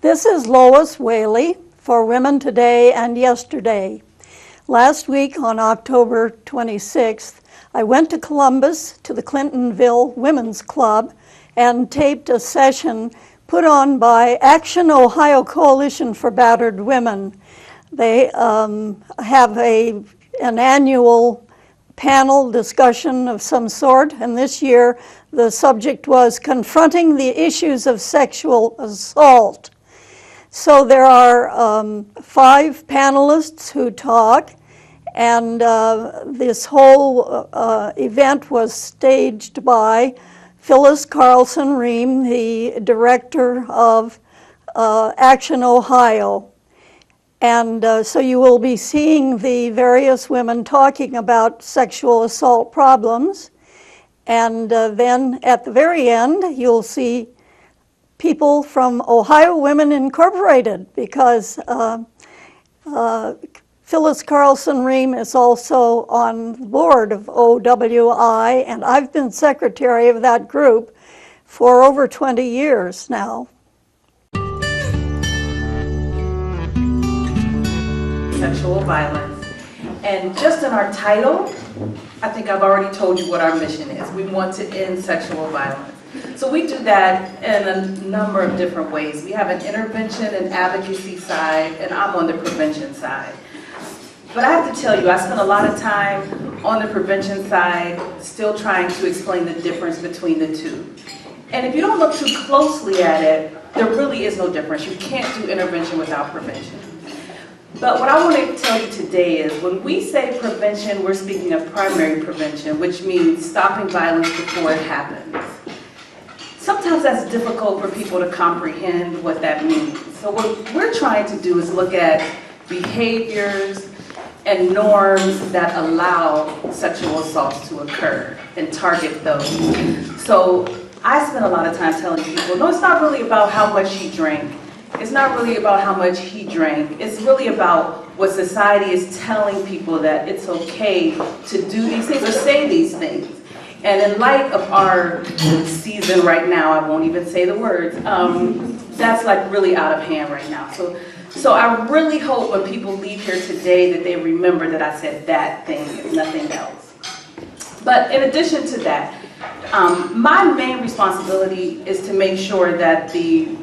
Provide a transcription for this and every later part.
This is Lois Whaley for Women Today and Yesterday. Last week on October 26th, I went to Columbus to the Clintonville Women's Club and taped a session put on by Action Ohio Coalition for Battered Women. They have an annual panel discussion of some sort, and this year the subject was confronting the issues of sexual assault. So there are 5 panelists who talk, and this whole event was staged by Phyllis Carlson Ream, the director of Action Ohio. And so you will be seeing the various women talking about sexual assault problems. And then at the very end, you'll see people from Ohio Women Incorporated, because Phyllis Carlson Ream is also on the board of OWI, and I've been secretary of that group for over 20 years now. Sexual violence. And just in our title, I think I've already told you what our mission is. We want to end sexual violence. So we do that in a number of different ways. We have an intervention and advocacy side, and I'm on the prevention side. But I have to tell you, I spent a lot of time on the prevention side still trying to explain the difference between the two. And if you don't look too closely at it, there really is no difference. You can't do intervention without prevention. But what I want to tell you today is when we say prevention, we're speaking of primary prevention, which means stopping violence before it happens. Sometimes that's difficult for people to comprehend what that means. So what we're trying to do is look at behaviors and norms that allow sexual assaults to occur and target those. So I spend a lot of time telling people, no, it's not really about how much she drank. It's not really about how much he drank. It's really about what society is telling people, that it's okay to do these things or say these things. And in light of our season right now, I won't even say the words, that's like really out of hand right now. So I really hope when people leave here today that they remember that I said that thing and nothing else. But in addition to that, my main responsibility is to make sure that the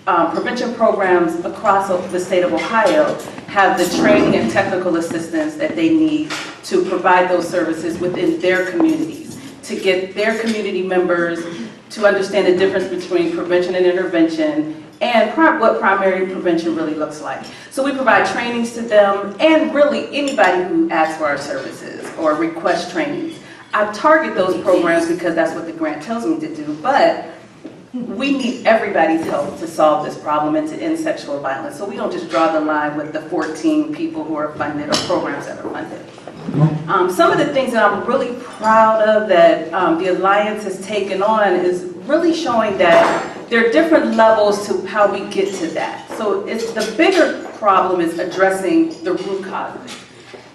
prevention programs across the state of Ohio have the training and technical assistance that they need to provide those services within their communities, to get their community members to understand the difference between prevention and intervention and what primary prevention really looks like. So we provide trainings to them and really anybody who asks for our services or requests trainings. I target those programs because that's what the grant tells me to do, but we need everybody's help to solve this problem and to end sexual violence. So we don't just draw the line with the 14 people who are funded or programs that are funded. Some of the things that I'm really proud of that the Alliance has taken on is really showing that there are different levels to how we get to that. So it's the bigger problem is addressing the root causes.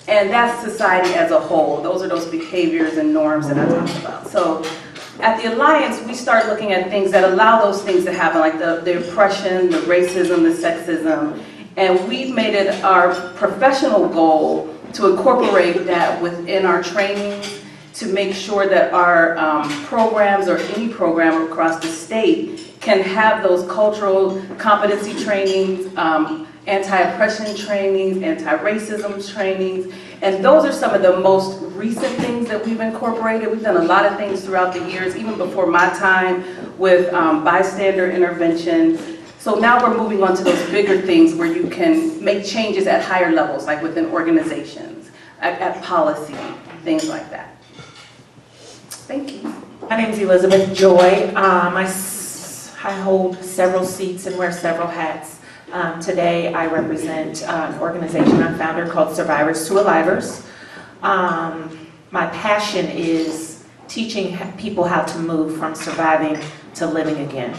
And that's society as a whole. Those are those behaviors and norms that I talked about. So at the Alliance, we start looking at things that allow those things to happen, like the oppression, the racism, the sexism, and we've made it our professional goal to incorporate that within our trainings to make sure that our programs or any program across the state can have those cultural competency trainings, anti-oppression trainings, anti-racism trainings, and those are some of the most recent things that we've incorporated. We've done a lot of things throughout the years, even before my time with bystander intervention. So now we're moving on to those bigger things where you can make changes at higher levels, like within organizations, at policy, things like that. Thank you. My name is Elizabeth Joy. I hold several seats and wear several hats. Today I represent an organization I founded called Survivors to Alivers. My passion is teaching people how to move from surviving to living again.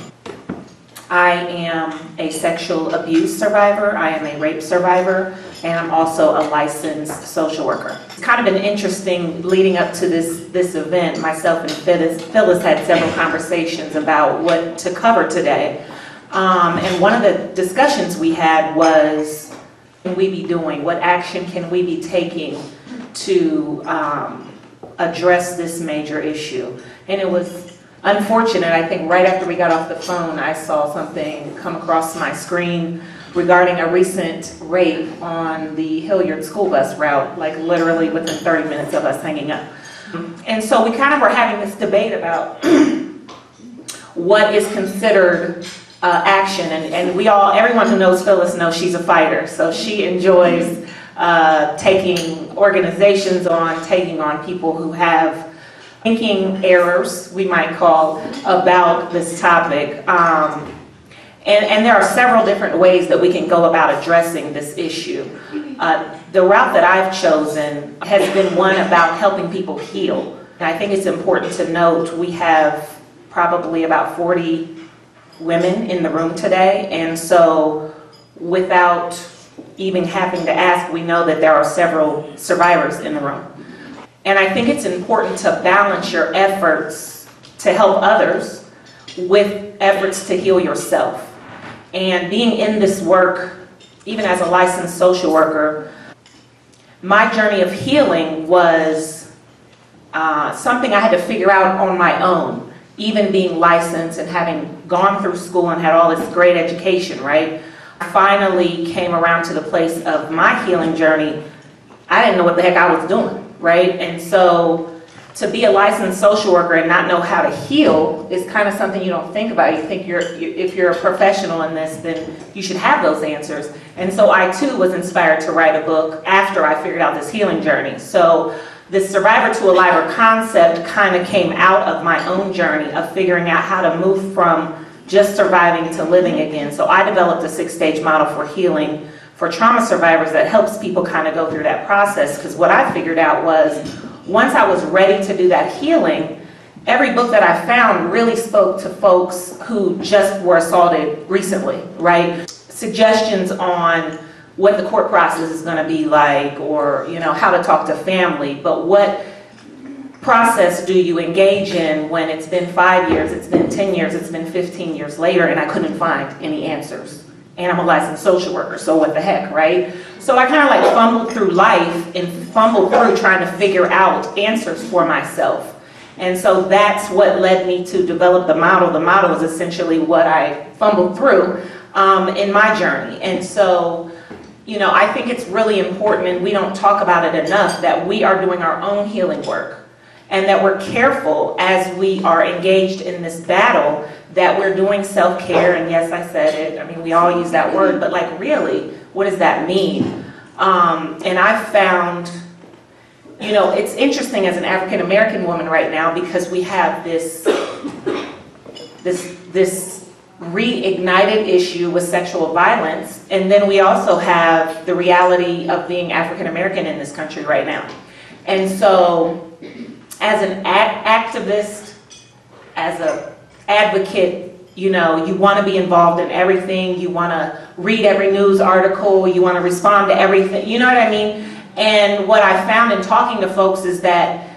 I am a sexual abuse survivor, I am a rape survivor, and I'm also a licensed social worker. It's kind of an interesting leading up to this event. Myself and Phyllis had several conversations about what to cover today. And one of the discussions we had was, what can we be doing? What action can we be taking to address this major issue? And it was unfortunate, I think right after we got off the phone, I saw something come across my screen regarding a recent rape on the Hilliard school bus route, like literally within 30 minutes of us hanging up. And so we kind of were having this debate about what is considered action, and we all, everyone who knows Phyllis knows she's a fighter, so she enjoys taking organizations on, taking on people who have thinking errors, we might call, about this topic. And there are several different ways that we can go about addressing this issue. The route that I've chosen has been one about helping people heal. And I think it's important to note we have probably about 40 women in the room today, and so without even having to ask, we know that there are several survivors in the room. And I think it's important to balance your efforts to help others with efforts to heal yourself. And being in this work, even as a licensed social worker, my journey of healing was something I had to figure out on my own, even being licensed and having gone through school and had all this great education, right? I finally came around to the place of my healing journey. I didn't know what the heck I was doing, right? And so to be a licensed social worker and not know how to heal is kind of something you don't think about. You think if you're a professional in this, then you should have those answers. And so I too was inspired to write a book after I figured out this healing journey. So this survivor to a liver concept kind of came out of my own journey of figuring out how to move from just surviving to living again. So I developed a 6-stage model for healing for trauma survivors that helps people kind of go through that process. Because what I figured out was, once I was ready to do that healing, every book that I found really spoke to folks who just were assaulted recently, right? Suggestions on what the court process is going to be like, or how to talk to family, but what process do you engage in when it's been 5 years, it's been 10 years, it's been 15 years later, and I couldn't find any answers. And I'm a licensed social worker, so what the heck, right? So I kind of like fumbled through life and fumbled through trying to figure out answers for myself. And so that's what led me to develop the model. The model is essentially what I fumbled through in my journey. And so, I think it's really important, and we don't talk about it enough, that we are doing our own healing work, and that we're careful as we are engaged in this battle, that we're doing self-care. And yes, I said it, I mean, we all use that word, but like really, what does that mean? And I've found, it's interesting as an African-American woman right now, because we have this reignited issue with sexual violence, and then we also have the reality of being African-American in this country right now. And so as an activist, as an advocate, you want to be involved in everything. You want to read every news article. You want to respond to everything. You know what I mean? And what I found in talking to folks is that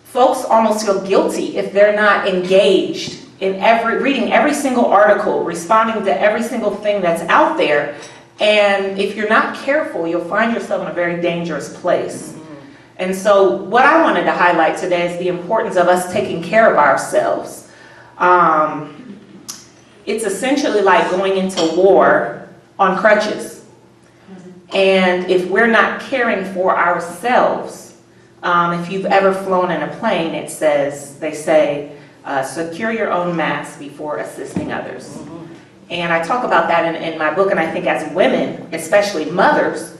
folks almost feel guilty if they're not engaged in reading every single article, responding to every single thing that's out there. And if you're not careful, you'll find yourself in a very dangerous place. And so what I wanted to highlight today is the importance of us taking care of ourselves. It's essentially like going into war on crutches. And if we're not caring for ourselves, if you've ever flown in a plane, they say, secure your own mask before assisting others. And I talk about that in my book, and I think as women, especially mothers,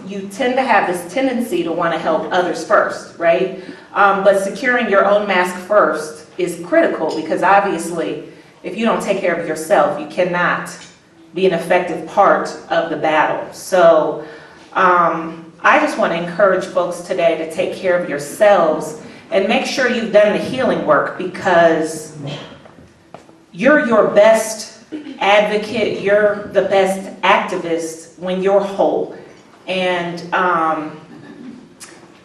you tend to have this tendency to want to help others first, right? But securing your own mask first is critical, because obviously, if you don't take care of yourself, you cannot be an effective part of the battle. So I just want to encourage folks today to take care of yourselves and make sure you've done the healing work, because you're your best advocate, you're the best activist when you're whole. And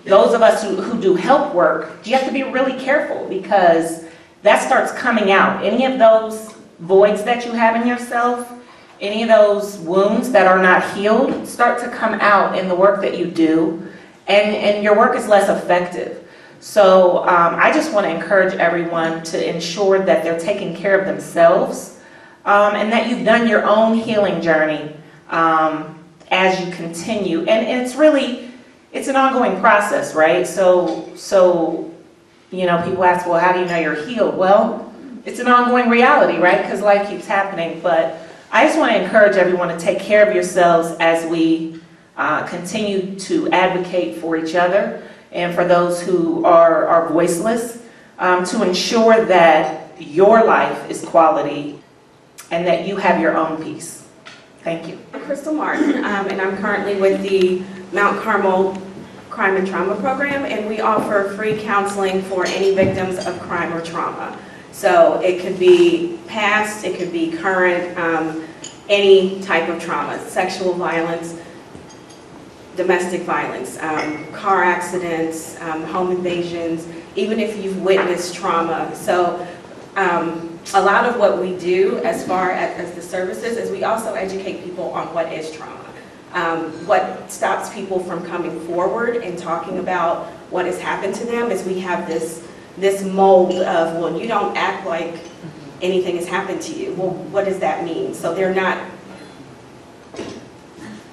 those of us who do help work, you have to be really careful, because that starts coming out. Any of those voids that you have in yourself, any of those wounds that are not healed start to come out in the work that you do, and your work is less effective. So I just want to encourage everyone to ensure that they're taking care of themselves, and that you've done your own healing journey as you continue. And it's an ongoing process, right? So you know, people ask, well, how do you know you're healed? Well, it's an ongoing reality, right? Because life keeps happening. But I just want to encourage everyone to take care of yourselves as we continue to advocate for each other and for those who are voiceless, to ensure that your life is quality and that you have your own peace. Thank you. I'm Crystal Martin, and I'm currently with the Mount Carmel Crime and Trauma Program, and we offer free counseling for any victims of crime or trauma. So it could be past, it could be current, any type of trauma, sexual violence, domestic violence, car accidents, home invasions, even if you've witnessed trauma. So a lot of what we do as far as the services is we also educate people on what is trauma. What stops people from coming forward and talking about what has happened to them is we have this mold of, well, you don't act like anything has happened to you. Well, what does that mean? So they're not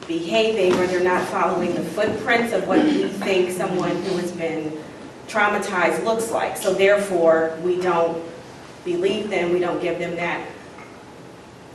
behaving, or they're not following the footprints of what we think someone who has been traumatized looks like. So therefore, we don't believe them, we don't give them that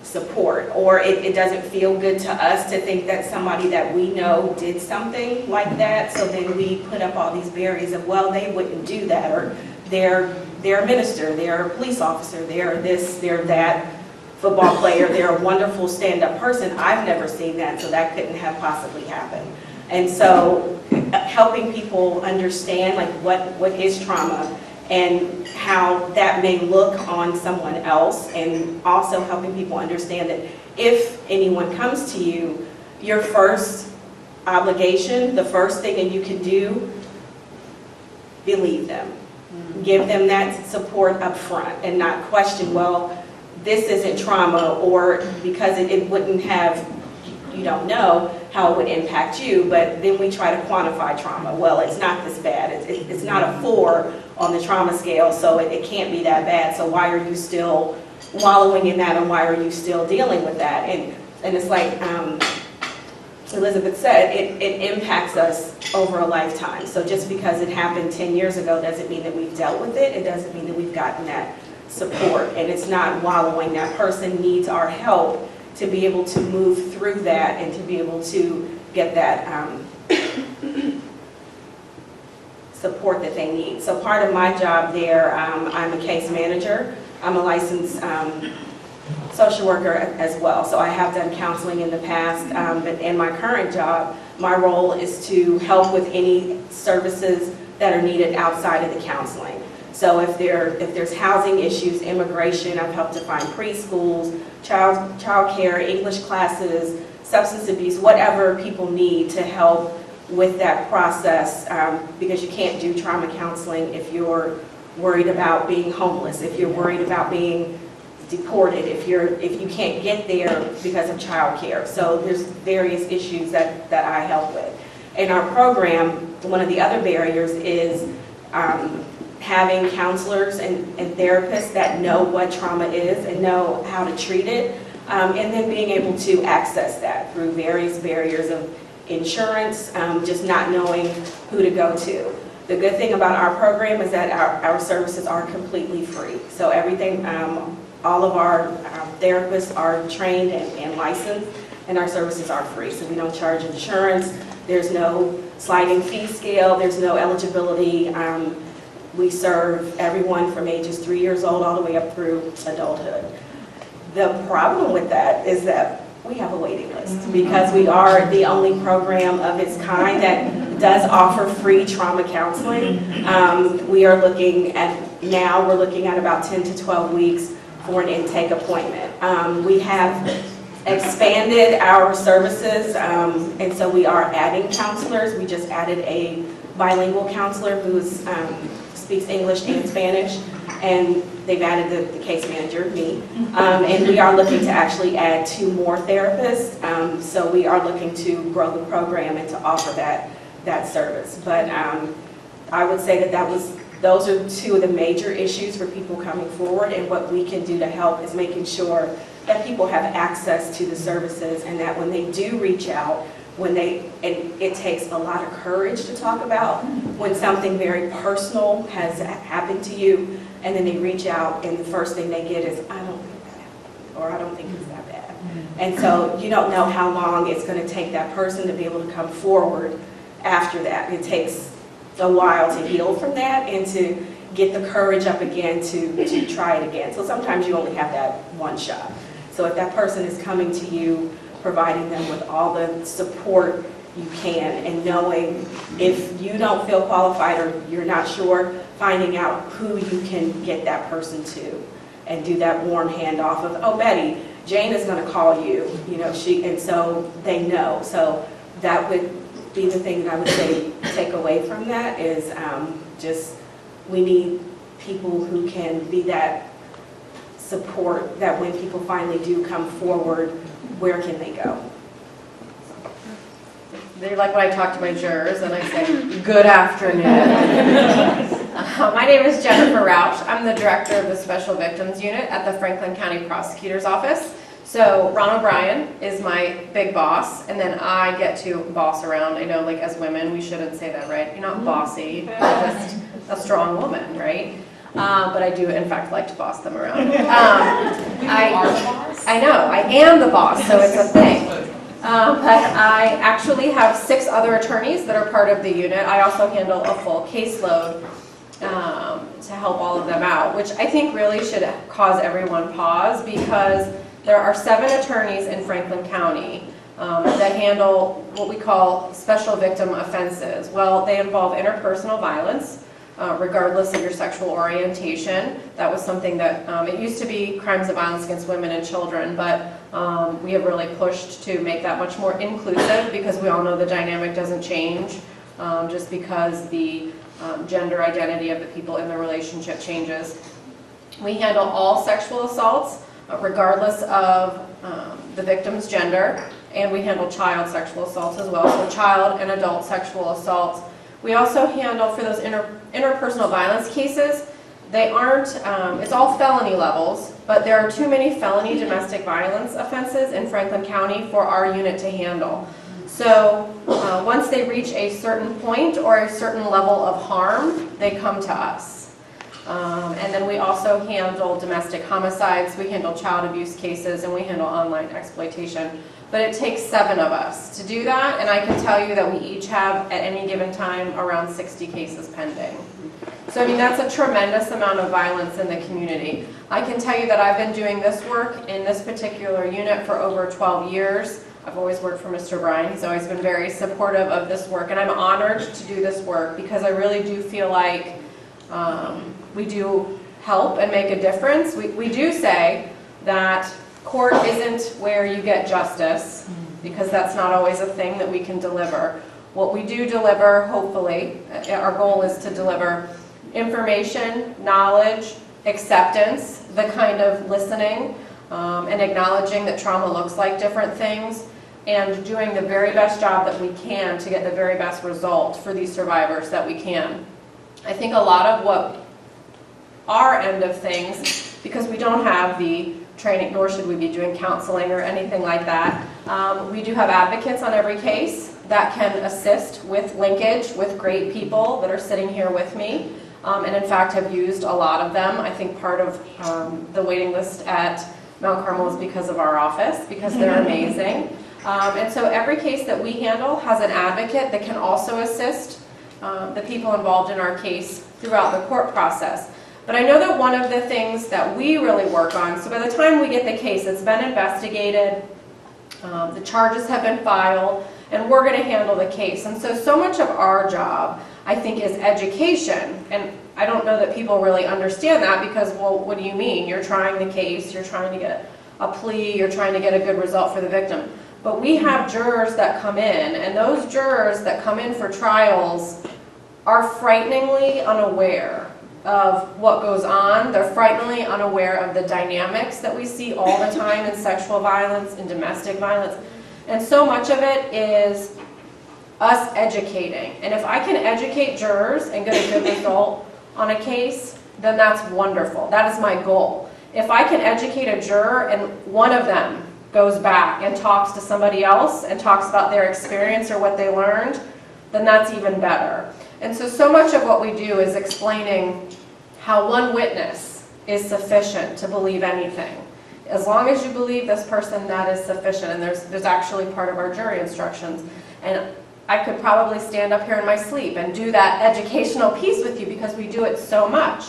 support, or it doesn't feel good to us to think that somebody that we know did something like that. So then we put up all these barriers of, well, they wouldn't do that, or they're a minister, they're a police officer, they're this, they're that, football player, they're a wonderful stand-up person. I've never seen that, so that couldn't have possibly happened. And so helping people understand like what is trauma and how that may look on someone else, and also helping people understand that if anyone comes to you, your first obligation, the first thing that you can do, believe them. Give them that support up front and not question, well, this isn't trauma, or because it wouldn't have, you don't know how it would impact you, but then we try to quantify trauma. Well, it's not this bad. It's not a 4 on the trauma scale, so it can't be that bad. So why are you still wallowing in that, and why are you still dealing with that? And it's like Elizabeth said, it impacts us over a lifetime. So just because it happened 10 years ago doesn't mean that we've dealt with it. It doesn't mean that we've gotten that support, and it's not wallowing. That person needs our help to be able to move through that and to be able to get that support that they need. So part of my job there, I'm a case manager. I'm a licensed social worker as well. So I have done counseling in the past, but in my current job, my role is to help with any services that are needed outside of the counseling. So if there's housing issues, immigration, I've helped to find preschools, child care, English classes, substance abuse, whatever people need to help with that process, because you can't do trauma counseling if you're worried about being homeless, if you're worried about being deported, if you can't get there because of child care. So there's various issues that I help with. In our program, one of the other barriers is having counselors and therapists that know what trauma is and know how to treat it, and then being able to access that through various barriers of insurance, just not knowing who to go to. The good thing about our program is that our services are completely free. So everything, all of our therapists are trained and licensed, and our services are free. So we don't charge insurance, there's no sliding fee scale, there's no eligibility. We serve everyone from ages 3 years old all the way up through adulthood. The problem with that is that we have a waiting list, because we are the only program of its kind that does offer free trauma counseling. We're looking at about 10 to 12 weeks for an intake appointment. We have expanded our services, and so we are adding counselors. We just added a bilingual counselor who's speaks English and Spanish, and they've added the case manager, me. And we are looking to actually add 2 more therapists. So we are looking to grow the program and to offer that service. But I would say those are 2 of the major issues for people coming forward, and what we can do to help is making sure that people have access to the services, and that when they do reach out, and it takes a lot of courage to talk about when something very personal has happened to you, and then they reach out and the first thing they get is, I don't think that happened, or I don't think it's that bad. And so you don't know how long it's going to take that person to be able to come forward after that. It takes a while to heal from that and to get the courage up again to try it again. So sometimes you only have that one shot. So if that person is coming to you, providing them with all the support you can, and knowing if you don't feel qualified or you're not sure, finding out who you can get that person to, and do that warm handoff of, oh, Betty, Jane is going to call you, and so they know. So that would be the thing that I would say take away from that is just we need people who can be that support, that when people finally do come forward, where can they go? They're like when I talk to my jurors and I say, good afternoon. My name is Jennifer Rauch. I'm the director of the Special Victims Unit at the Franklin County Prosecutor's Office. So Ron O'Brien is my big boss, and then I get to boss around. I know, like, as women, we shouldn't say that, right? You're not bossy, you're just a strong woman, right? But I do, in fact, like to boss them around. I know, I am the boss, so it's a thing. But I actually have 6 other attorneys that are part of the unit. I also handle a full caseload to help all of them out, which I think really should cause everyone pause, because there are 7 attorneys in Franklin County that handle what we call special victim offenses. Well, they involve interpersonal violence, regardless of your sexual orientation. That was something that, it used to be crimes of violence against women and children, but we have really pushed to make that much more inclusive, because we all know the dynamic doesn't change just because the gender identity of the people in the relationship changes. We handle all sexual assaults, regardless of the victim's gender, and we handle child sexual assaults as well, so child and adult sexual assaults. We also handle, for those interpersonal violence cases, they aren't, it's all felony levels, but there are too many felony domestic violence offenses in Franklin County for our unit to handle. So once they reach a certain point or a certain level of harm, they come to us. And then we also handle domestic homicides, we handle child abuse cases, and we handle online exploitation. But it takes 7 of us to do that, and I can tell you that we each have, at any given time, around 60 cases pending. So I mean, that's a tremendous amount of violence in the community. I can tell you that I've been doing this work in this particular unit for over 12 years. I've always worked for Mr. Bryan. He's always been very supportive of this work, and I'm honored to do this work because I really do feel like we do help and make a difference. We do say that court isn't where you get justice, because that's not always a thing that we can deliver. What we do deliver, hopefully, our goal is to deliver information, knowledge, acceptance, the kind of listening, and acknowledging that trauma looks like different things, and doing the very best job that we can to get the very best result for these survivors that we can. I think a lot of what our end of things, because we don't have the training, nor should we be doing counseling or anything like that. We do have advocates on every case that can assist with linkage with great people that are sitting here with me, and in fact have used a lot of them. I think part of the waiting list at Mount Carmel is because of our office, because they're amazing. And so every case that we handle has an advocate that can also assist the people involved in our case throughout the court process. But I know that one of the things that we really work on, so by the time we get the case, it's been investigated, the charges have been filed, and we're going to handle the case. And so much of our job, I think, is education. And I don't know that people really understand that, because, well, what do you mean? You're trying the case, you're trying to get a plea, you're trying to get a good result for the victim. But we have jurors that come in, and those jurors that come in for trials are frighteningly unaware of what goes on. They're frighteningly unaware of the dynamics that we see all the time in sexual violence and domestic violence. And so much of it is us educating. And if I can educate jurors and get a good result on a case, then that's wonderful. That is my goal. If I can educate a juror and one of them goes back and talks to somebody else and talks about their experience or what they learned, then that's even better. And so much of what we do is explaining how one witness is sufficient to believe anything. As long as you believe this person, that is sufficient. And there's actually part of our jury instructions. And I could probably stand up here in my sleep and do that educational piece with you because we do it so much.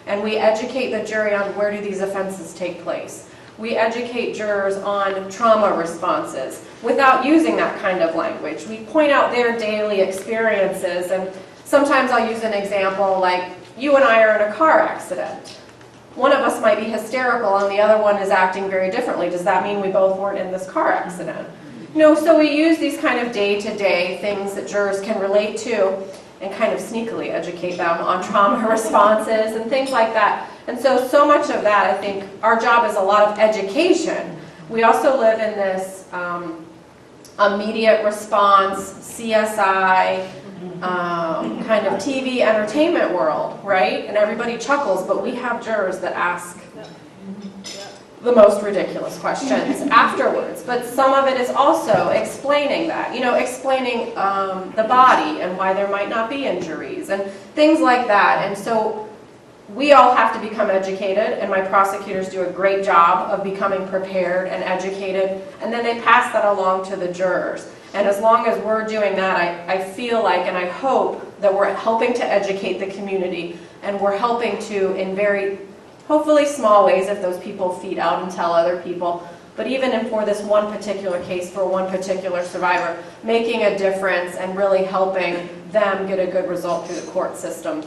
And we educate the jury on where do these offenses take place. We educate jurors on trauma responses without using that kind of language. We point out their daily experiences, and sometimes I'll use an example like, you and I are in a car accident. One of us might be hysterical and the other one is acting very differently. Does that mean we both weren't in this car accident? No, so we use these kind of day-to-day things that jurors can relate to and kind of sneakily educate them on trauma responses and things like that. And so much of that, I think, our job is a lot of education. We also live in this immediate response, CSI, kind of TV entertainment world, right? And everybody chuckles, but we have jurors that ask the most ridiculous questions afterwards. But some of it is also explaining that, explaining the body and why there might not be injuries and things like that. And so we all have to become educated, and my prosecutors do a great job of becoming prepared and educated, and then they pass that along to the jurors. And as long as we're doing that, I feel like, and I hope, that we're helping to educate the community, and we're helping to, in very, hopefully small ways, if those people feed out and tell other people, but even for this one particular case, for one particular survivor, making a difference and really helping them get a good result through the court system.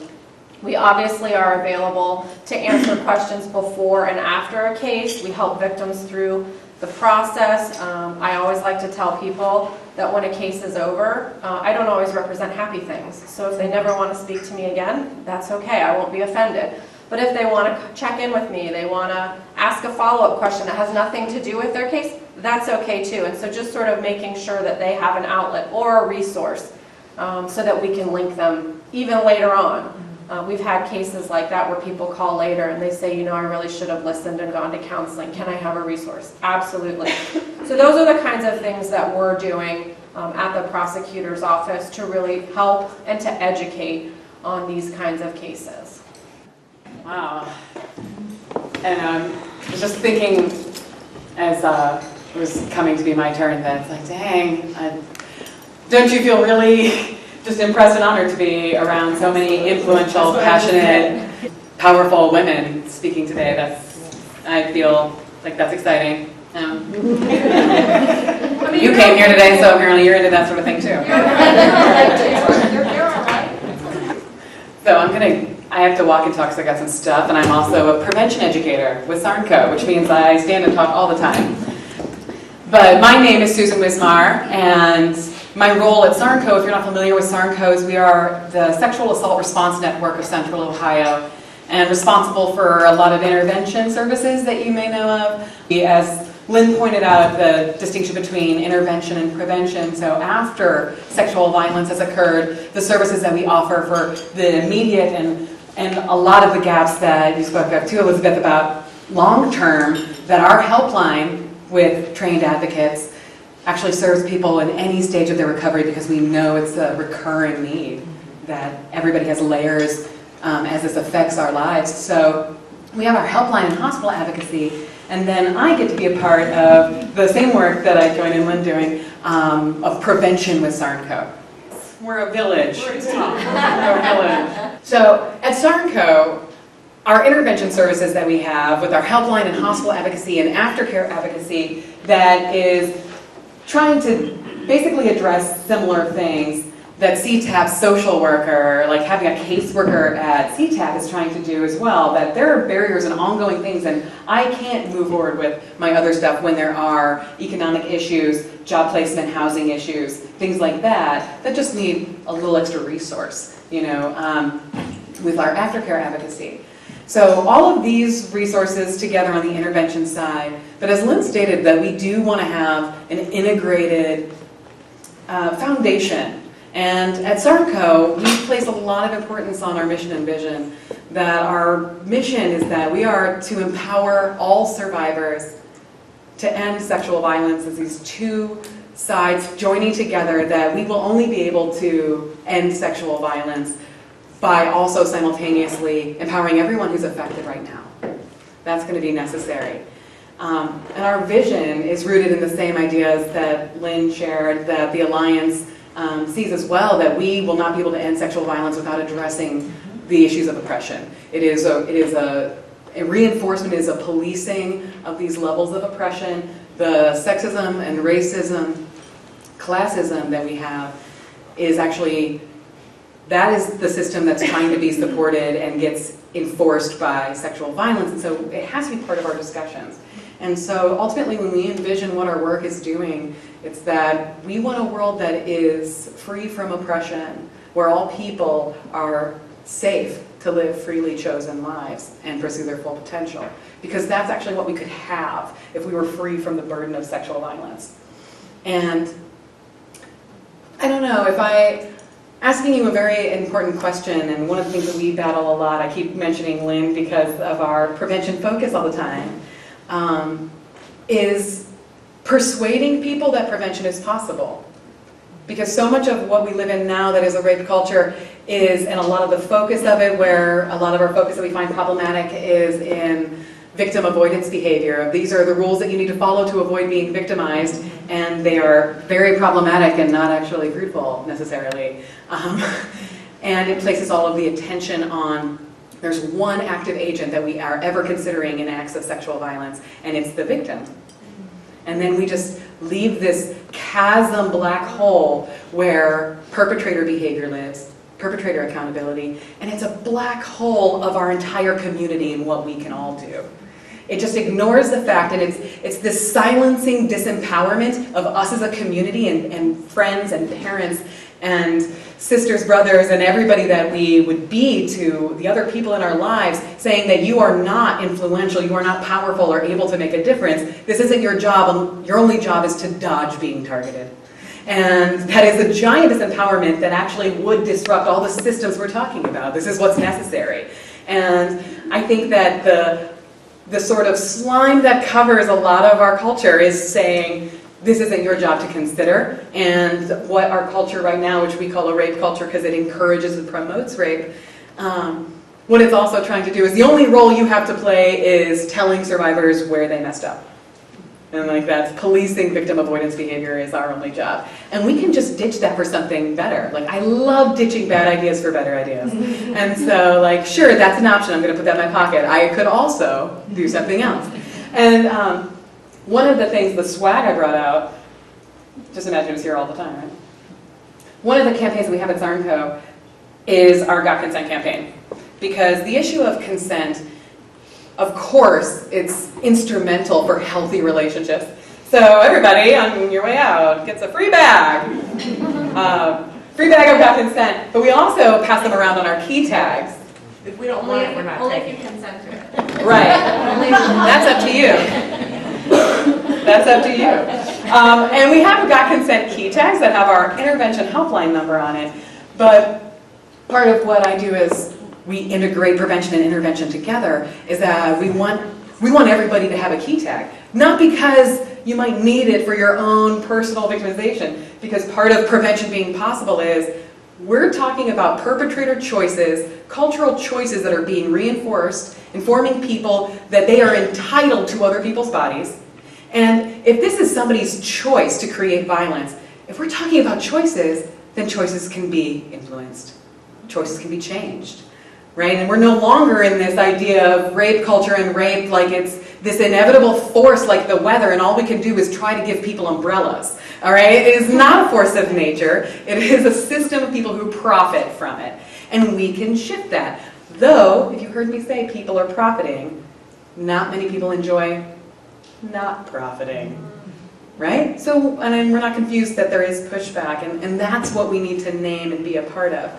We obviously are available to answer questions before and after a case. We help victims through the process. I always like to tell people that when a case is over, I don't always represent happy things. So if they never want to speak to me again, that's okay. I won't be offended. But if they want to check in with me, they want to ask a follow-up question that has nothing to do with their case, that's okay too. And so just sort of making sure that they have an outlet or a resource so that we can link them even later on. We've had cases like that where people call later and they say, I really should have listened and gone to counseling. Can I have a resource? Absolutely. So those are the kinds of things that we're doing at the prosecutor's office to really help and to educate on these kinds of cases. Wow. And I was just thinking as it was coming to be my turn that it's like, dang, don't you feel really just impressed and honored to be around so many influential, passionate, powerful women speaking today? I feel like that's exciting. You came here today, so apparently you're into that sort of thing too. So I have to walk and talk because I got some stuff, and I'm also a prevention educator with SARNCO, which means I stand and talk all the time. But my name is Susan Wismar, and my role at SARNCO, if you're not familiar with SARNCO, is we are the Sexual Assault Response Network of Central Ohio, and responsible for a lot of intervention services that you may know of. As Lynn pointed out, the distinction between intervention and prevention. So after sexual violence has occurred, the services that we offer for the immediate and a lot of the gaps that you spoke of too, Elizabeth, about long-term, that our helpline with trained advocates actually serves people in any stage of their recovery, because we know it's a recurring need, that everybody has layers as this affects our lives. So we have our helpline and hospital advocacy, and then I get to be a part of the same work that I joined in Lynn doing of prevention with SARNCO. We're a village. We're a village. So at SARNCO, our intervention services that we have with our helpline and hospital advocacy and aftercare advocacy that is trying to basically address similar things that CTAP's social worker, like having a caseworker at CTAP is trying to do as well, that there are barriers and ongoing things, and I can't move forward with my other stuff when there are economic issues, job placement, housing issues, things like that, that just need a little extra resource, with our aftercare advocacy. So all of these resources together on the intervention side, but as Lynn stated, that we do want to have an integrated foundation. And at SARNCO, we place a lot of importance on our mission and vision, that our mission is that we are to empower all survivors to end sexual violence as these two sides joining together, that we will only be able to end sexual violence by also simultaneously empowering everyone who's affected right now. That's going to be necessary. And our vision is rooted in the same ideas that Lynn shared, that the Alliance sees as well, that we will not be able to end sexual violence without addressing the issues of oppression. It is a reinforcement, is a policing of these levels of oppression. The sexism and racism, classism that we have is actually, that is the system that's trying to be supported and gets enforced by sexual violence. And so it has to be part of our discussions. And so ultimately when we envision what our work is doing, it's that we want a world that is free from oppression, where all people are safe to live freely chosen lives and pursue their full potential. Because that's actually what we could have if we were free from the burden of sexual violence. And I don't know, asking you a very important question, and one of the things that we battle a lot, I keep mentioning Lynn because of our prevention focus all the time, is persuading people that prevention is possible. Because so much of what we live in now that is a rape culture is, and a lot of the focus of it, where a lot of our focus that we find problematic is in victim avoidance behavior. These are the rules that you need to follow to avoid being victimized, and they are very problematic and not actually fruitful necessarily. And it places all of the attention on, there's one active agent that we are ever considering in acts of sexual violence, and it's the victim. And then we just leave this chasm black hole where perpetrator behavior lives, perpetrator accountability, and it's a black hole of our entire community and what we can all do. It just ignores the fact, and it's this silencing disempowerment of us as a community and friends and parents and sisters, brothers, and everybody that we would be to the other people in our lives, saying that you are not influential, you are not powerful or able to make a difference. This isn't your job, your only job is to dodge being targeted. And that is a giant disempowerment that actually would disrupt all the systems we're talking about. This is what's necessary. And I think that the sort of slime that covers a lot of our culture is saying, this isn't your job to consider. And what our culture right now, which we call a rape culture because it encourages and promotes rape, what it's also trying to do is the only role you have to play is telling survivors where they messed up. And like that's policing victim avoidance behavior is our only job. And we can just ditch that for something better. Like I love ditching bad ideas for better ideas. And so like, sure, that's an option. I'm gonna put that in my pocket. I could also do something else. And one of the things, the swag I brought out, just imagine it's here all the time, right? One of the campaigns that we have at SARNCO is our Got Consent campaign. Because the issue of consent, of course, it's instrumental for healthy relationships. So everybody on your way out gets a free bag. Free bag of Got Consent. But we also pass them around on our key tags. If we don't want it, we're not taking it. If you consent to it. Right. That's up to you. That's up to you. And we have Got Consent key tags that have our intervention helpline number on it. But part of what I do is we integrate prevention and intervention together is that we want everybody to have a key tag. Not because you might need it for your own personal victimization, because part of prevention being possible is we're talking about perpetrator choices, cultural choices that are being reinforced, informing people that they are entitled to other people's bodies. And if this is somebody's choice to create violence, if we're talking about choices, then choices can be influenced. Choices can be changed, right? And we're no longer in this idea of rape culture and rape like it's this inevitable force like the weather and all we can do is try to give people umbrellas, all right? It is not a force of nature. It is a system of people who profit from it. And we can shift that. Though, if you heard me say people are profiting, not many people enjoy not profiting, right? So, and we're not confused that there is pushback, and that's what we need to name and be a part of.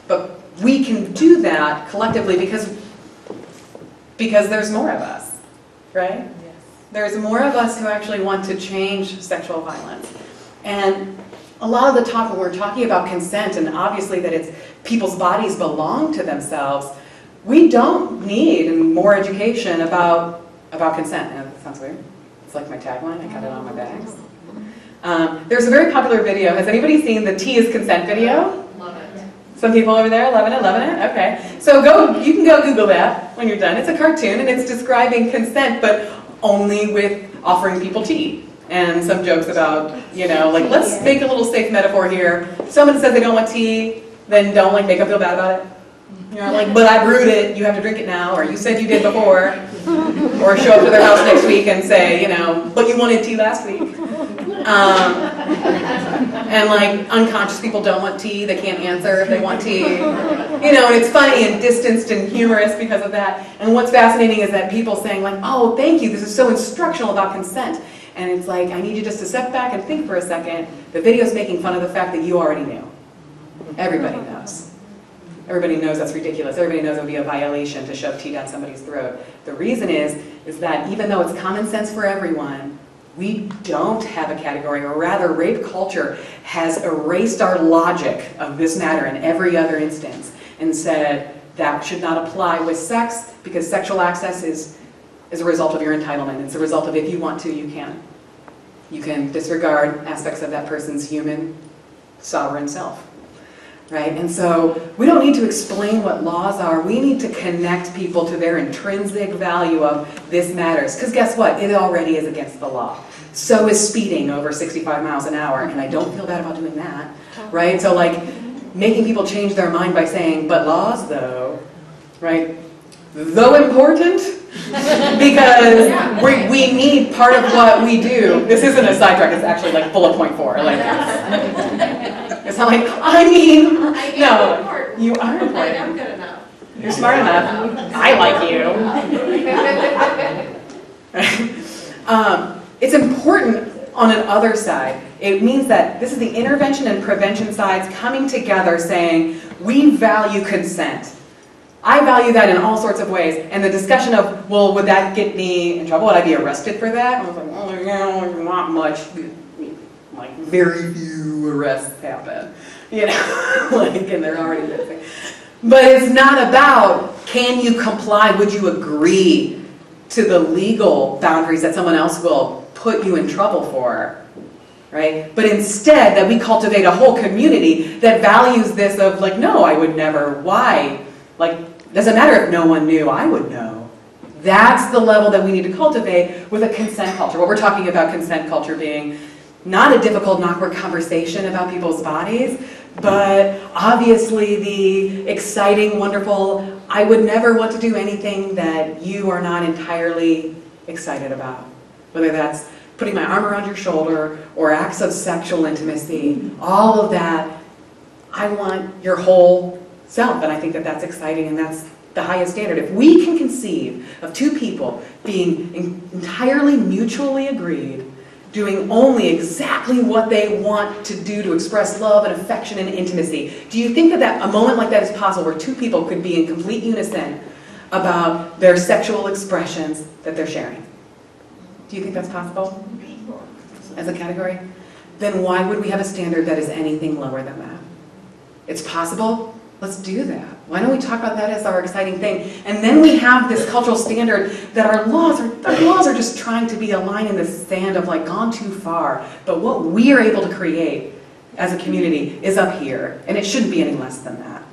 But we can do that collectively because there's more of us, right? There's more of us who actually want to change sexual violence. And a lot of the talk when we're talking about consent, and obviously that it's people's bodies belong to themselves, we don't need more education about consent. And that sounds weird. It's like my tagline, I got it on my bags. There's a very popular video. Has anybody seen the T is consent video? Love it. Some people over there loving it, okay. So you can go Google that when you're done. It's a cartoon and it's describing consent, but only with offering people tea. And some jokes about, like, let's make a little safe metaphor here. If someone says they don't want tea, then don't make them feel bad about it. But I brewed it, you have to drink it now, or you said you did before. Or show up to their house next week and say, but you wanted tea last week. And unconscious people don't want tea, they can't answer if they want tea. And it's funny and distanced and humorous because of that. And what's fascinating is that people saying oh, thank you, this is so instructional about consent. And it's I need you just to step back and think for a second. The video's making fun of the fact that you already knew. Everybody knows. Everybody knows that's ridiculous. Everybody knows it would be a violation to shove tea down somebody's throat. The reason is that even though it's common sense for everyone, we don't have a category, or rather rape culture has erased our logic of this matter in every other instance and said that should not apply with sex because sexual access is a result of your entitlement. It's a result of if you want to, you can. You can disregard aspects of that person's human, sovereign self. Right? And so we don't need to explain what laws are. We need to connect people to their intrinsic value of this matters. Because guess what? It already is against the law. So is speeding over 65 miles an hour. And I don't feel bad about doing that. Right? So making people change their mind by saying, but laws though, right? Though important, because we need part of what we do. This isn't a sidetrack, it's actually bullet point 4. It's not no, you are important. I'm good enough. You're smart enough. I like you. It's important on an other side. It means that this is the intervention and prevention sides coming together saying, we value consent. I value that in all sorts of ways. And the discussion of, well, would that get me in trouble? Would I be arrested for that? And I was not much. Very few arrests happen. And they're already missing. But it's not about, can you comply? Would you agree to the legal boundaries that someone else will put you in trouble for? Right? But instead, that we cultivate a whole community that values this of no, I would never. Why? Doesn't matter if no one knew, I would know. That's the level that we need to cultivate with a consent culture. What we're talking about consent culture being not a difficult and awkward conversation about people's bodies, but obviously the exciting, wonderful, I would never want to do anything that you are not entirely excited about. Whether that's putting my arm around your shoulder or acts of sexual intimacy, all of that, I want your whole self, and I think that that's exciting and that's the highest standard. If we can conceive of two people being entirely mutually agreed, doing only exactly what they want to do to express love and affection and intimacy, do you think that a moment like that is possible where two people could be in complete unison about their sexual expressions that they're sharing? Do you think that's possible as a category? Then why would we have a standard that is anything lower than that? It's possible. Let's do that. Why don't we talk about that as our exciting thing? And then we have this cultural standard that our laws are just trying to be a line in the sand of gone too far. But what we are able to create as a community is up here, and it shouldn't be any less than that.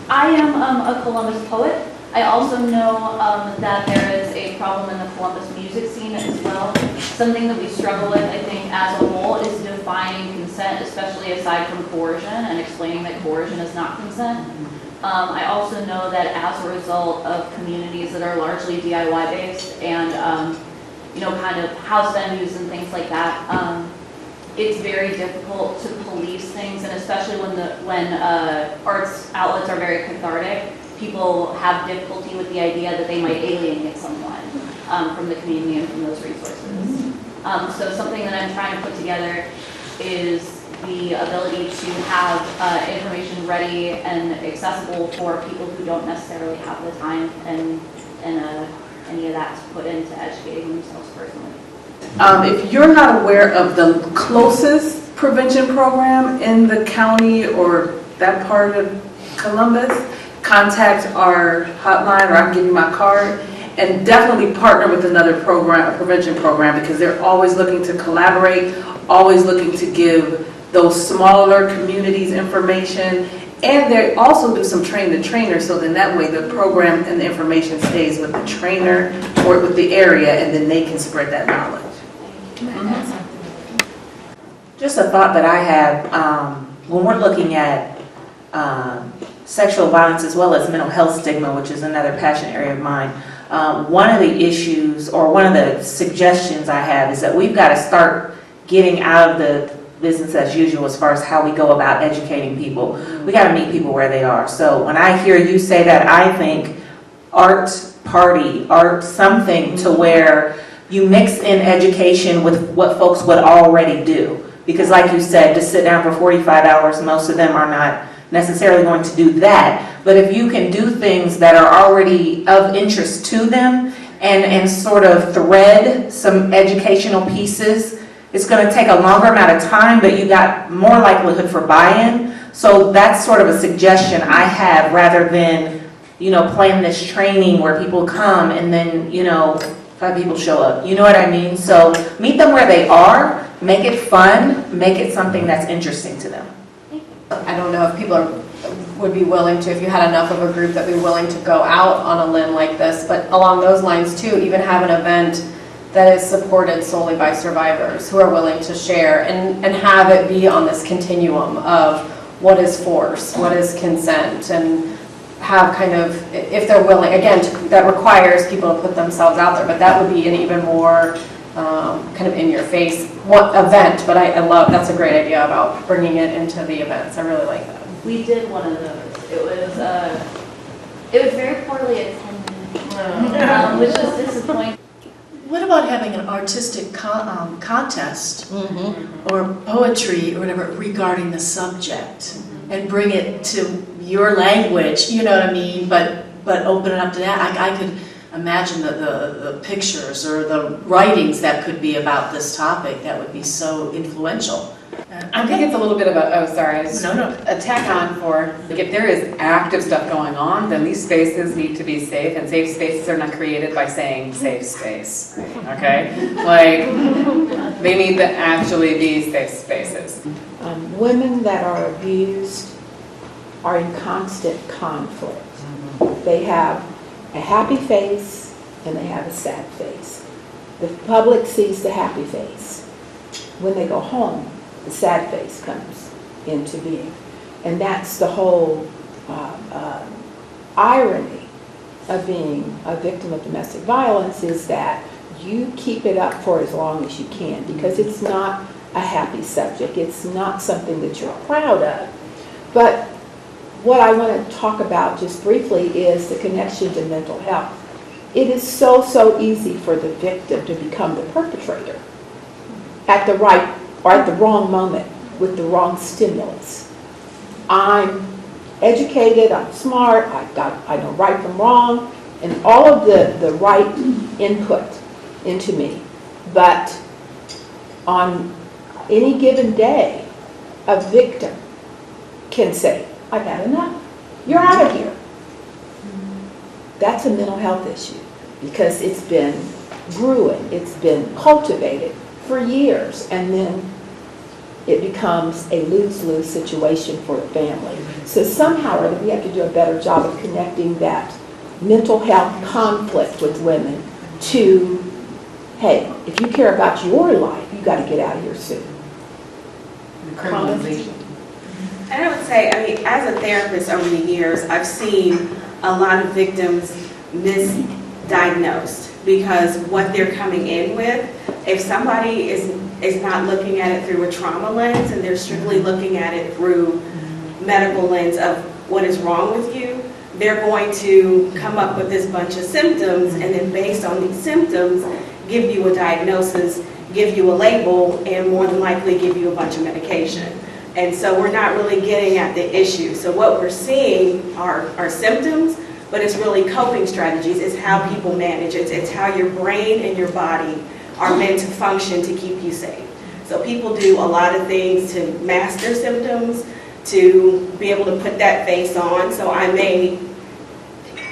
I am a Columbus poet. I also know that there is a problem in the Columbus music scene as well. Something that we struggle with, I think, as a whole is defining consent, especially aside from coercion, and explaining that coercion is not consent. I also know that as a result of communities that are largely DIY based and kind of house venues and things like that, it's very difficult to police things, and especially when arts outlets are very cathartic, people have difficulty with the idea that they might alienate someone from the community and from those resources. So something that I'm trying to put together is the ability to have information ready and accessible for people who don't necessarily have the time and any of that to put into educating themselves personally. If you're not aware of the closest prevention program in the county or that part of Columbus, contact our hotline, or I can give you my card, and definitely partner with another program, a prevention program, because they're always looking to collaborate, always looking to give those smaller communities information, and they also do some train the trainer, so then that way the program and the information stays with the trainer or with the area, and then they can spread that knowledge. Just a thought that I have, when we're looking at sexual violence as well as mental health stigma, which is another passion area of mine, one of the issues or one of the suggestions I have is that we've got to start getting out of the business as usual as far as how we go about educating people. We got to meet people where they are. So when I hear you say that, I think art party, art something to where you mix in education with what folks would already do. Because like you said, to sit down for 45 hours, most of them are not necessarily going to do that. But if you can do things that are already of interest to them and sort of thread some educational pieces, it's going to take a longer amount of time, but you got more likelihood for buy-in. So that's sort of a suggestion I have, rather than, plan this training where people come and then, 5 people show up. You know what I mean? So meet them where they are, make it fun, make it something that's interesting to them. I don't know if people would be willing to, if you had enough of a group that would be willing to go out on a limb like this, but along those lines too, even have an event that is supported solely by survivors who are willing to share and have it be on this continuum of what is force, what is consent, and have kind of, if they're willing, again, that requires people to put themselves out there, but that would be an even more kind of in-your-face event. But I love, that's a great idea about bringing it into the events. I really like that. We did one of those. It was very poorly attended, which was disappointing. What about having an artistic contest or poetry or whatever regarding the subject and bring it to your language, you know what I mean, but open it up to that? I could imagine the pictures or the writings that could be about this topic that would be so influential. I think it's a little bit of a, No. a tack on for, like, if there is active stuff going on, then these spaces need to be safe, and safe spaces are not created by saying safe space, okay? Like, they need to actually be safe spaces. Women that are abused are in constant conflict. They have a happy face and they have a sad face. The public sees the happy face. When they go home, the sad face comes into being. And that's the whole irony of being a victim of domestic violence, is that you keep it up for as long as you can, because it's not a happy subject. It's not something that you're proud of. But what I want to talk about just briefly is the connection to mental health. It is so easy for the victim to become the perpetrator at the right or at the wrong moment with the wrong stimulus. I'm educated, I'm smart, I know right from wrong, and all of the right input into me. But on any given day, a victim can say, I've had enough. You're out of here. That's a mental health issue, because it's been brewing, it's been cultivated for years, and then it becomes a lose-lose situation for the family. So somehow or other, we have to do a better job of connecting that mental health conflict with women to, hey, if you care about your life, you got to get out of here soon. Criminalization. And I would say, as a therapist over the years, I've seen a lot of victims misdiagnosed, because what they're coming in with, if somebody is not looking at it through a trauma lens and they're strictly looking at it through medical lens of what is wrong with you, they're going to come up with this bunch of symptoms, and then based on these symptoms, give you a diagnosis give you a label and more than likely give you a bunch of medication. And so we're not really getting at the issue. So what we're seeing are symptoms, but it's really coping strategies. It's how people manage. It's how your brain and your body are meant to function to keep you safe. So people do a lot of things to mask their symptoms, to be able to put that face on. So I may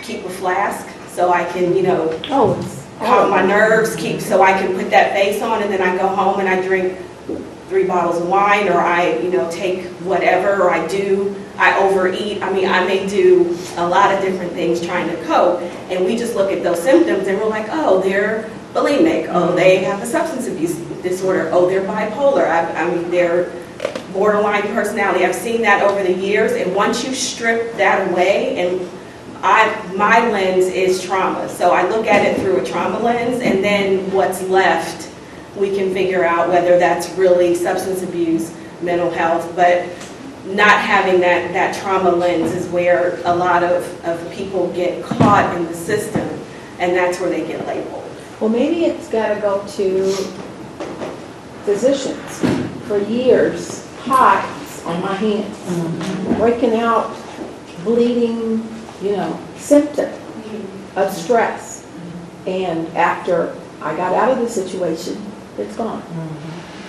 keep a flask so I can, calm my nerves, so I can put that face on, and then I go home and I drink 3 bottles of wine, or I, take whatever, or I overeat. I mean, I may do a lot of different things trying to cope, and we just look at those symptoms and we're like, oh, they're bulimic, oh, they have a substance abuse disorder, oh, they're bipolar, I mean, they're borderline personality. I've seen that over the years, and once you strip that away, and my lens is trauma, so I look at it through a trauma lens, and then what's left, we can figure out whether that's really substance abuse, mental health, but not having that trauma lens is where a lot of people get caught in the system, and that's where they get labeled. Well, maybe it's got to go to physicians. For years, hives on my hands, breaking out, bleeding, symptom of stress. And after I got out of the situation, it's gone.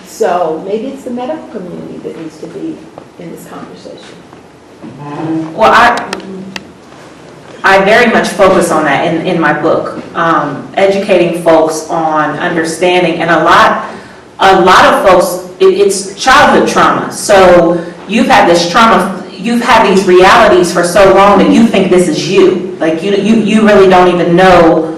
So maybe it's the medical community that needs to be in this conversation. Well, I very much focus on that in my book, educating folks on understanding, and a lot of folks, it's childhood trauma. So you've had this trauma, you've had these realities for so long that you think this is you. Like you really don't even know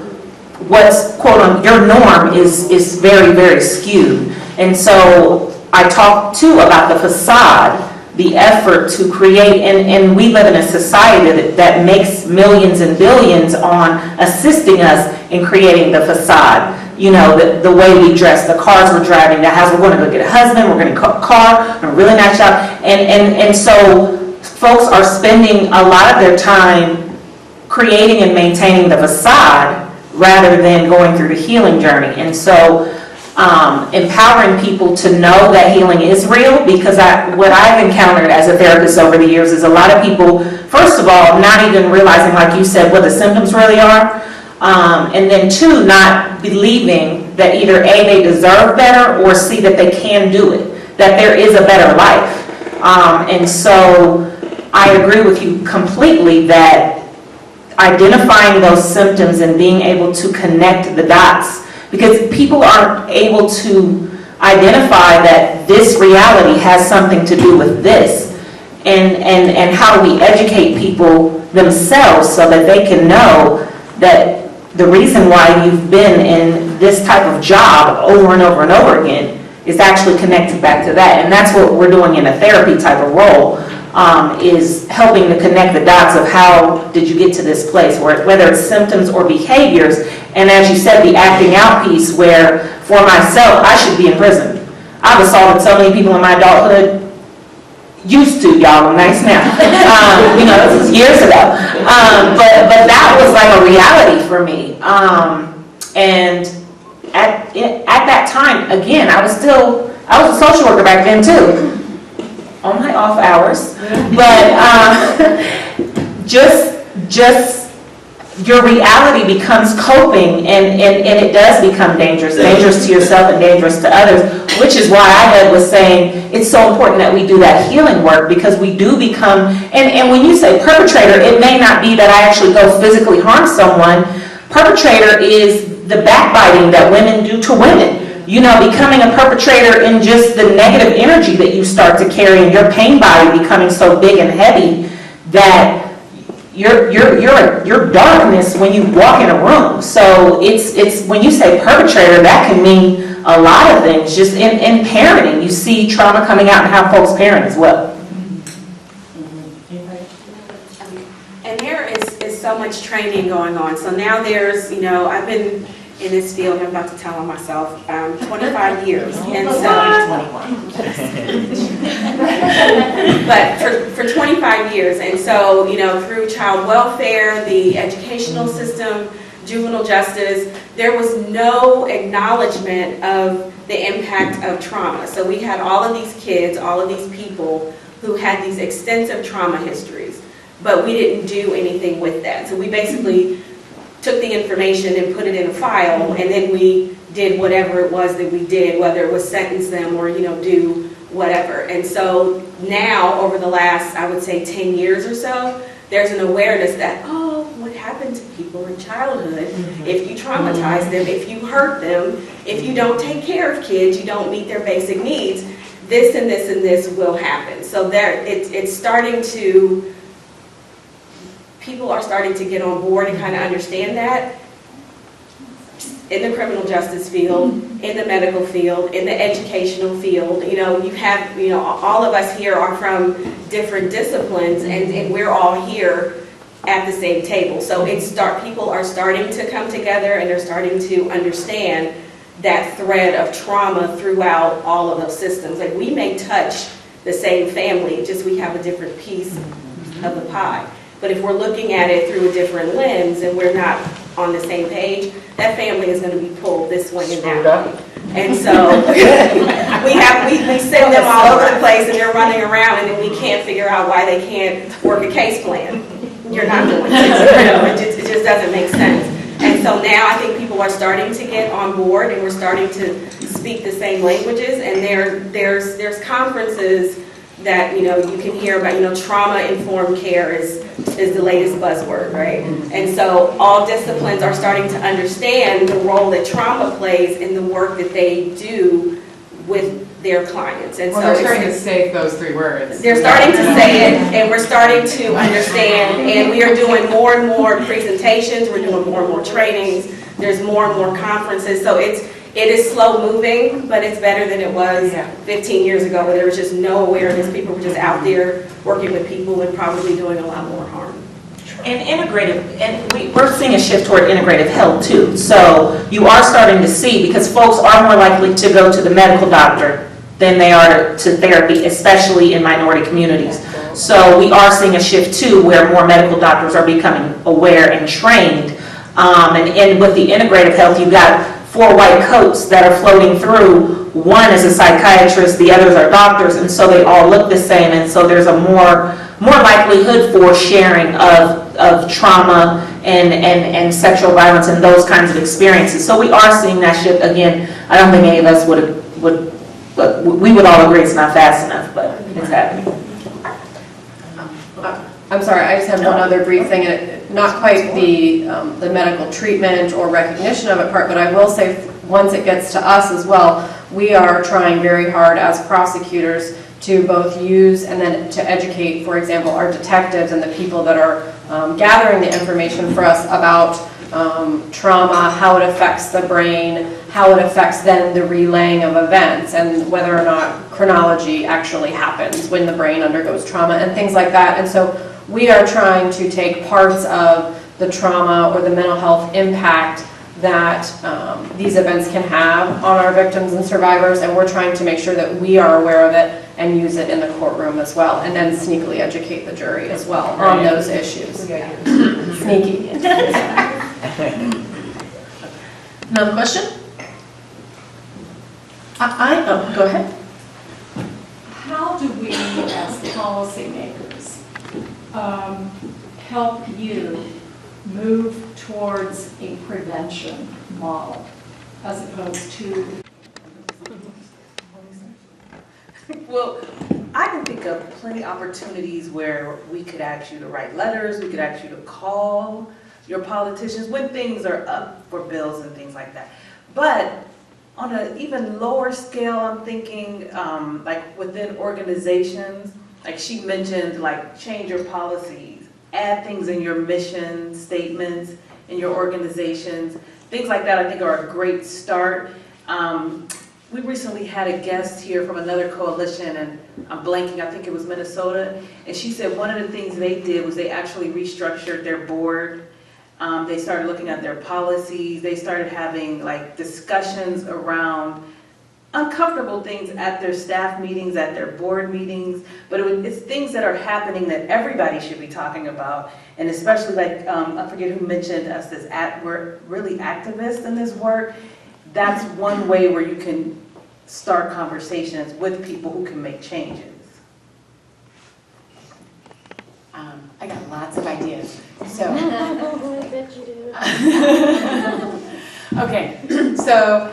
what's, quote unquote, your norm is very, very skewed. And so I talk too about the facade, the effort to create, and we live in a society that makes millions and billions on assisting us in creating the facade. The way we dress, the cars we're driving, the house, we're going to go get a husband, we're going to get a car, a really nice job. And so folks are spending a lot of their time creating and maintaining the facade rather than going through the healing journey. And so empowering people to know that healing is real, because what I've encountered as a therapist over the years is a lot of people, first of all, not even realizing, like you said, what the symptoms really are, and then 2, not believing that either A, they deserve better, or C, that they can do it, that there is a better life. And so I agree with you completely that identifying those symptoms and being able to connect the dots, because people aren't able to identify that this reality has something to do with this, and how do we educate people themselves so that they can know that the reason why you've been in this type of job over and over and over again is actually connected back to that. And that's what we're doing in a therapy type of role, is helping to connect the dots of how did you get to this place, whether it's symptoms or behaviors. And as you said, the acting out piece, where for myself, I should be in prison. I've assaulted so many people in my adulthood. Used to, y'all, I'm nice now. This was years ago. But that was like a reality for me. And at that time, again, I was a social worker back then too, on my off hours. But just your reality becomes coping, and it does become dangerous to yourself and dangerous to others, which is why I was saying it's so important that we do that healing work, because we do become, and when you say perpetrator, it may not be that I actually go physically harm someone. Perpetrator is the backbiting that women do to women. Becoming a perpetrator in just the negative energy that you start to carry, and your pain body becoming so big and heavy that your darkness when you walk in a room. So it's when you say perpetrator, that can mean a lot of things. Just in parenting, you see trauma coming out in how folks parent as well. And there is so much training going on. So now there's, I've been in this field, I'm about to tell on myself, 25 years. And so, but for 25 years. And so, through child welfare, the educational system, juvenile justice, there was no acknowledgement of the impact of trauma. So we had all of these kids, all of these people who had these extensive trauma histories, but we didn't do anything with that. So we basically took the information and put it in a file, and then we did whatever it was that we did, whether it was sentence them or, do whatever. And so now, over the last, I would say 10 years or so, there's an awareness that, oh, what happened to people in childhood, if you traumatize them, if you hurt them, if you don't take care of kids, you don't meet their basic needs, this and this and this will happen. So there, it's starting to, people are starting to get on board and kind of understand that. In the criminal justice field, in the medical field, in the educational field, you have, all of us here are from different disciplines, and we're all here at the same table. So people are starting to come together, and they're starting to understand that thread of trauma throughout all of those systems. Like, we may touch the same family, just we have a different piece of the pie. But if we're looking at it through a different lens and we're not on the same page, that family is going to be pulled this way and that way. And so we send them all over the place, and they're running around, and then we can't figure out why they can't work a case plan. You're not doing it. It just doesn't make sense. And so now I think people are starting to get on board, and we're starting to speak the same languages. And there's conferences that you can hear about. Trauma-informed care is the latest buzzword, right? And so all disciplines are starting to understand the role that trauma plays in the work that they do with their clients. And Well, they're starting to say those three words. They're starting to say it, and we're starting to understand, and we are doing more and more presentations, we're doing more and more trainings, there's more and more conferences, so it is slow moving, but it's better than it was 15 years ago, where there was just no awareness. People were just out there working with people and probably doing a lot more harm. And integrative, and we're seeing a shift toward integrative health too. So you are starting to see, because folks are more likely to go to the medical doctor than they are to therapy, especially in minority communities. So we are seeing a shift too, where more medical doctors are becoming aware and trained. And with the integrative health, you've got 4 white coats that are floating through. One is a psychiatrist, the others are doctors, and so they all look the same, and so there's a more likelihood for sharing of trauma and sexual violence and those kinds of experiences. So we are seeing that shift. Again, I don't think any of us we would all agree it's not fast enough, but it's happening. I'm sorry, I just have one other brief thing, and not quite the medical treatment or recognition of it part, but I will say once it gets to us as well, we are trying very hard as prosecutors to both use and then to educate, for example, our detectives and the people that are gathering the information for us about trauma, how it affects the brain, how it affects then the relaying of events, and whether or not chronology actually happens when the brain undergoes trauma and things like that. And so we are trying to take parts of the trauma or the mental health impact that these events can have on our victims and survivors, and we're trying to make sure that we are aware of it and use it in the courtroom as well, and then sneakily educate the jury as well on those issues. Sneaky. Another question? Go ahead. How do we, as policymakers, help you move towards a prevention model as opposed to? Well, I can think of plenty of opportunities where we could ask you to write letters, we could ask you to call your politicians when things are up for bills and things like that. But on an even lower scale, I'm thinking like within organizations, like she mentioned, like change your policies, add things in your mission statements in your organizations. Things like that I think are a great start. We recently had a guest here from another coalition, and I'm blanking, I think it was Minnesota, and she said one of the things they did was they actually restructured their board. They started looking at their policies. They started having like discussions around uncomfortable things at their staff meetings, at their board meetings, but it's things that are happening that everybody should be talking about. And especially like, I forget who mentioned us as we're really activists in this work. That's one way where you can start conversations with people who can make changes. I got lots of ideas. So, I bet you do. okay, so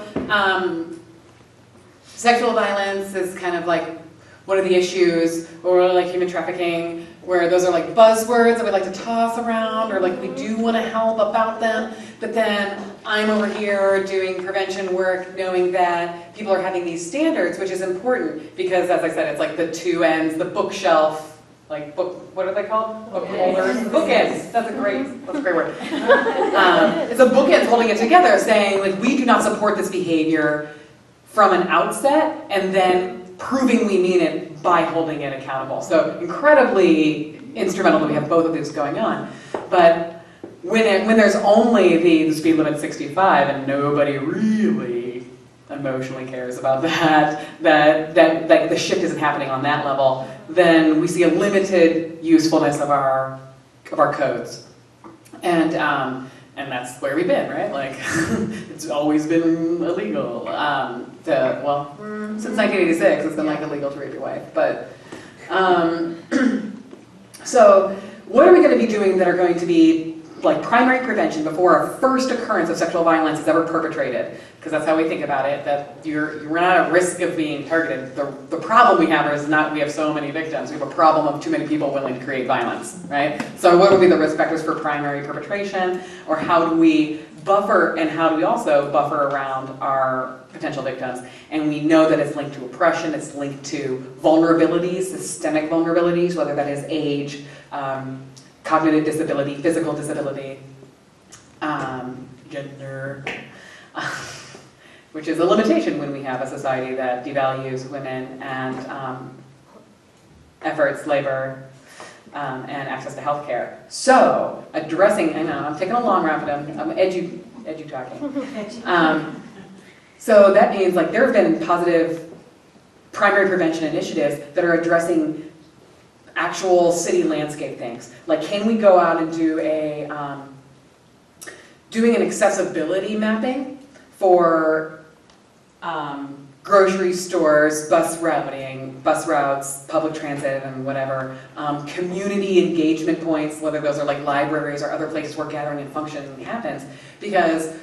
sexual violence is kind of like, what are the issues, or like human trafficking, where those are like buzzwords that we like to toss around, or like we do want to help about them, but then I'm over here doing prevention work knowing that people are having these standards, which is important because, as I said, it's like the two ends, the bookshelf, like book, what are they called? Book holders? Bookends. That's a great word. It's a bookends holding it together, saying like we do not support this behavior from an outset, and then proving we mean it by holding it accountable. So incredibly instrumental that we have both of these going on. But when there's only the speed limit 65 and nobody really emotionally cares about that the shift isn't happening on that level, then we see a limited usefulness of our codes. And that's where we've been, right? Like, it's always been illegal. Since 1986, it's been like illegal to rape your wife. But, so what are we going to be doing that are going to be like primary prevention before our first occurrence of sexual violence is ever perpetrated? Because that's how we think about it, that you're not at risk of being targeted. The problem we have is not we have so many victims. We have a problem of too many people willing to create violence, right? So what would be the risk factors for primary perpetration? Or how do we buffer, and how do we also buffer around our potential victims? And we know that it's linked to oppression, it's linked to vulnerabilities, systemic vulnerabilities, whether that is age, cognitive disability, physical disability, gender, which is a limitation when we have a society that devalues women and efforts, labor, and access to health care. So, addressing, I know, I'm taking a long round, but I'm edu-talking. So that means like there have been positive primary prevention initiatives that are addressing actual city landscape things. Like, can we go out and do doing an accessibility mapping for grocery stores, bus routes, public transit, and whatever, community engagement points, whether those are like libraries or other places where gathering and functioning happens, because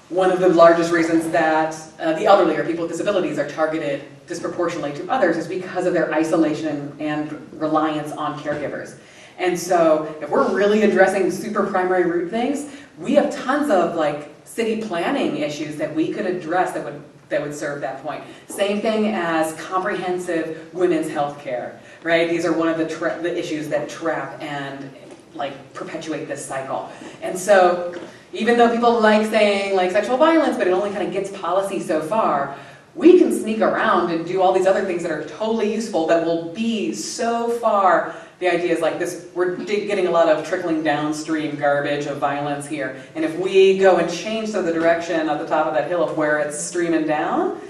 one of the largest reasons that the elderly or people with disabilities are targeted disproportionately to others is because of their isolation and reliance on caregivers. And so if we're really addressing super primary root things, we have tons of like city planning issues that we could address that would serve that point. Same thing as comprehensive women's health care, right? These are one of the issues that trap and like perpetuate this cycle. And so even though people like saying like sexual violence, but it only kind of gets policy so far, we can sneak around and do all these other things that are totally useful that will be so far. The idea is like this, we're getting a lot of trickling downstream garbage of violence here. And if we go and change the direction at the top of that hill of where it's streaming down,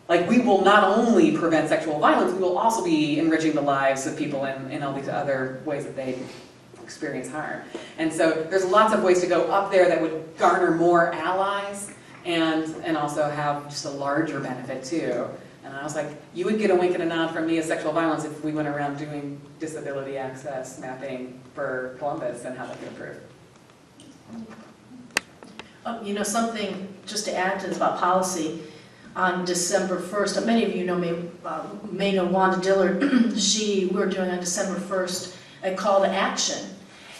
like we will not only prevent sexual violence, we will also be enriching the lives of people in all these other ways that they experience harm. And so there's lots of ways to go up there that would garner more allies and also have just a larger benefit too. And I was like, you would get a wink and a nod from me as sexual violence if we went around doing disability access mapping for Columbus and how that could improve. You know, something just to add to this about policy, on December 1st, many of you know may know Wanda Dillard. We were doing on December 1st a call to action.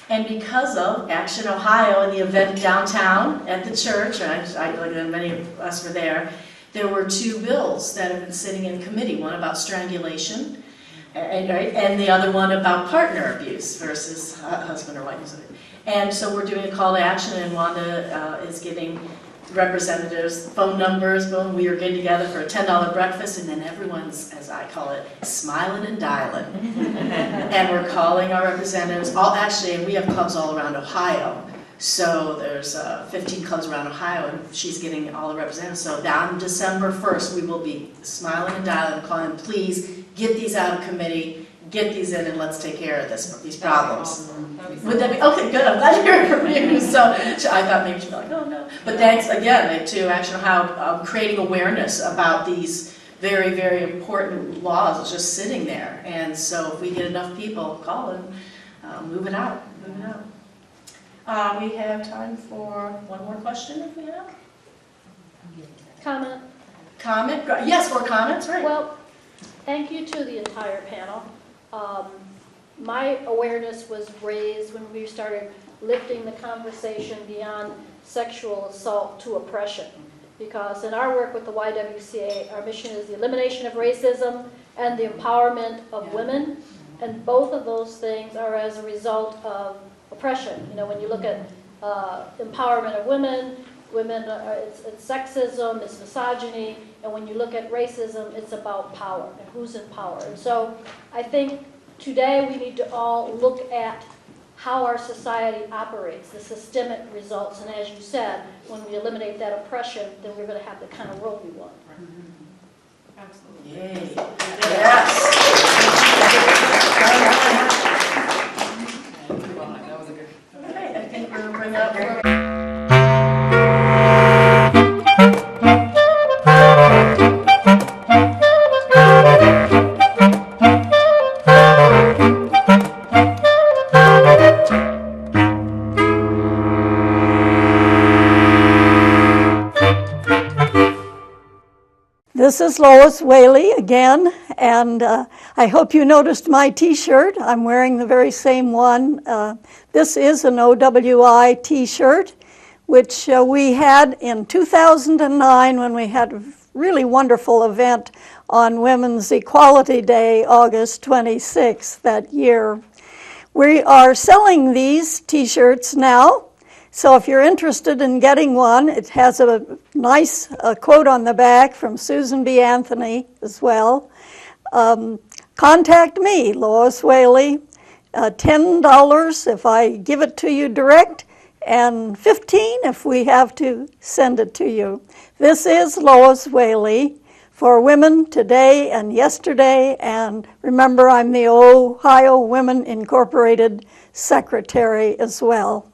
And because of Action Ohio and the event downtown at the church, and many of us were there were two bills that have been sitting in committee, one about strangulation and the other one about partner abuse versus husband or wife. And so we're doing a call to action, and Wanda is giving representatives phone numbers. Boom, we are getting together for a $10 breakfast, and then everyone's, as I call it, smiling and dialing. And we're calling our representatives. Actually, we have clubs all around Ohio So there's 15 clubs around Ohio, and she's getting all the representatives. So on December 1st, we will be smiling and dialing, calling, please get these out of committee, get these in, and let's take care of these problems. Would that be, okay, good, I'm glad to hear it from you. So I thought maybe she'd be like, oh no. But thanks again to Action Ohio creating awareness about these very, very important laws. It's just sitting there. And so if we get enough people calling, move it out. We have time for one more question if we have. Comment. Comment? Yes, more comments, right. Well, thank you to the entire panel. My awareness was raised when we started lifting the conversation beyond sexual assault to oppression. Because in our work with the YWCA, our mission is the elimination of racism and the empowerment of women. And both of those things are as a result of oppression. You know, when you look at empowerment of women, it's sexism, it's misogyny, and when you look at racism, it's about power and who's in power. And so I think today we need to all look at how our society operates, the systemic results, and as you said, when we eliminate that oppression, then we're going to have the kind of world we want. Absolutely. Yay. Yes. Okay, I think we're bringing up. This is Lois Whaley again, and I hope you noticed my t-shirt. I'm wearing the very same one. This is an OWI t-shirt, which we had in 2009 when we had a really wonderful event on Women's Equality Day, August 26th that year. We are selling these t-shirts now. So if you're interested in getting one, it has a nice quote on the back from Susan B. Anthony as well. Contact me, Lois Whaley. $10 if I give it to you direct, and $15 if we have to send it to you. This is Lois Whaley for Women Today and Yesterday, and remember I'm the Ohio Women Incorporated Secretary as well.